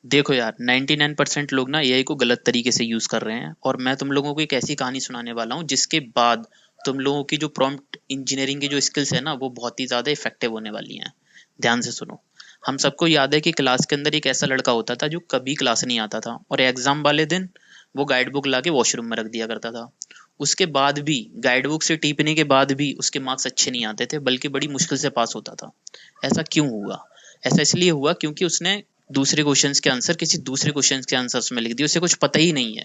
देखो यार, 99% लोग ना एआई को गलत तरीके से यूज कर रहे हैं, और मैं तुम लोगों को एक ऐसी कहानी सुनाने वाला हूँ जिसके बाद तुम लोगों की जो प्रॉम्प्ट इंजीनियरिंग की जो स्किल्स है ना, वो बहुत ही ज्यादा इफेक्टिव होने वाली हैं। ध्यान से सुनो। हम सबको याद है कि क्लास के अंदर एक ऐसा लड़का होता था जो कभी क्लास नहीं आता था, और एग्जाम वाले दिन वो गाइड बुक ला के वॉशरूम में रख दिया करता था। उसके बाद भी, गाइड बुक से टीपने के बाद भी उसके मार्क्स अच्छे नहीं आते थे, बल्कि बड़ी मुश्किल से पास होता था। ऐसा क्यों हुआ? ऐसा इसलिए हुआ क्योंकि उसने दूसरे क्वेश्चंस के आंसर किसी दूसरे क्वेश्चंस के आंसर्स में लिख दिए, उसे कुछ पता ही नहीं है।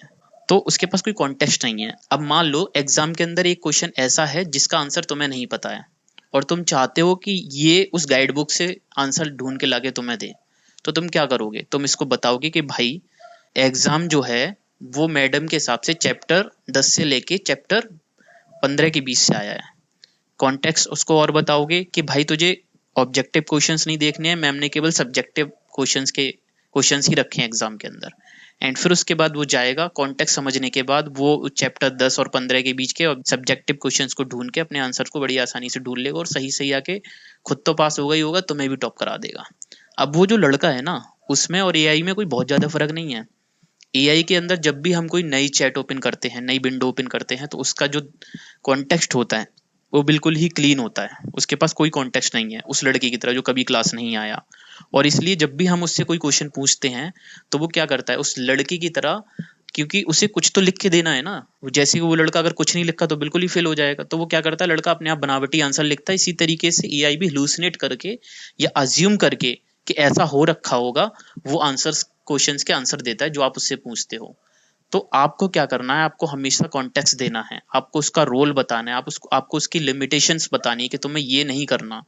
तो उसके पास कोई कॉन्टेक्स्ट नहीं है। अब मान लो एग्जाम के अंदर एक क्वेश्चन ऐसा है जिसका आंसर तुम्हें नहीं पता है, और तुम चाहते हो कि ये उस गाइड बुक से आंसर ढूंढ के लाके तुम्हें दे। तो तुम क्या करोगे? तुम इसको बताओगे कि भाई, एग्जाम जो है वो मैडम के हिसाब से चैप्टर 10 से लेके चैप्टर 15 के बीच से आया है। कॉन्टेक्स्ट उसको और बताओगे कि भाई तुझे ऑब्जेक्टिव क्वेश्चंस नहीं देखने हैं, मैम ने केवल सब्जेक्टिव क्वेश्चंस ही रखे हैं एग्जाम के अंदर। एंड फिर उसके बाद वो जाएगा, कॉन्टेक्स्ट समझने के बाद वो चैप्टर 10 और 15 के बीच के सब्जेक्टिव क्वेश्चंस को ढूंढ के अपने आंसर को बड़ी आसानी से ढूंढ लेगा, और सही सही आके खुद तो पास होगा ही होगा, तुम्हें भी टॉप करा देगा। अब वो जो लड़का है ना, उसमें और एआई में कोई बहुत ज्यादा फर्क नहीं है। एआई के अंदर जब भी हम कोई नई चैट ओपन करते हैं, नई विंडो ओपन करते हैं, तो उसका जो कॉन्टेक्स्ट होता है वो बिल्कुल ही क्लीन होता है। उसके पास कोई कॉन्टेक्स्ट नहीं है उस लड़के की तरह जो कभी क्लास नहीं आया। और इसलिए जब भी हम उससे कोई क्वेश्चन पूछते हैं, तो वो क्या करता है उस लड़की की तरह, क्योंकि उसे कुछ तो लिख के देना है ना। जैसे कि वो लड़का अगर कुछ नहीं लिखा तो बिल्कुल ही फेल हो जाएगा, तो वो क्या करता है, लड़का अपने आप बनावटी आंसर लिखता है। इसी तरीके से एआई भी हेलुसिनेट करके या अज्यूम करके कि ऐसा हो रखा होगा, वो आंसर्स क्वेश्चंस के आंसर देता है जो आप उससे पूछते हो। तो आपको क्या करना है, आपको हमेशा कॉन्टेक्स्ट देना है, आपको उसका रोल बताना है, आपको उसकी लिमिटेशंस बतानी है कि तुम्हें ये नहीं करना।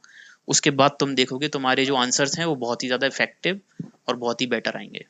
उसके बाद तुम देखोगे तुम्हारे जो आंसर्स हैं वो बहुत ही ज्यादा इफेक्टिव और बहुत ही बेटर आएंगे।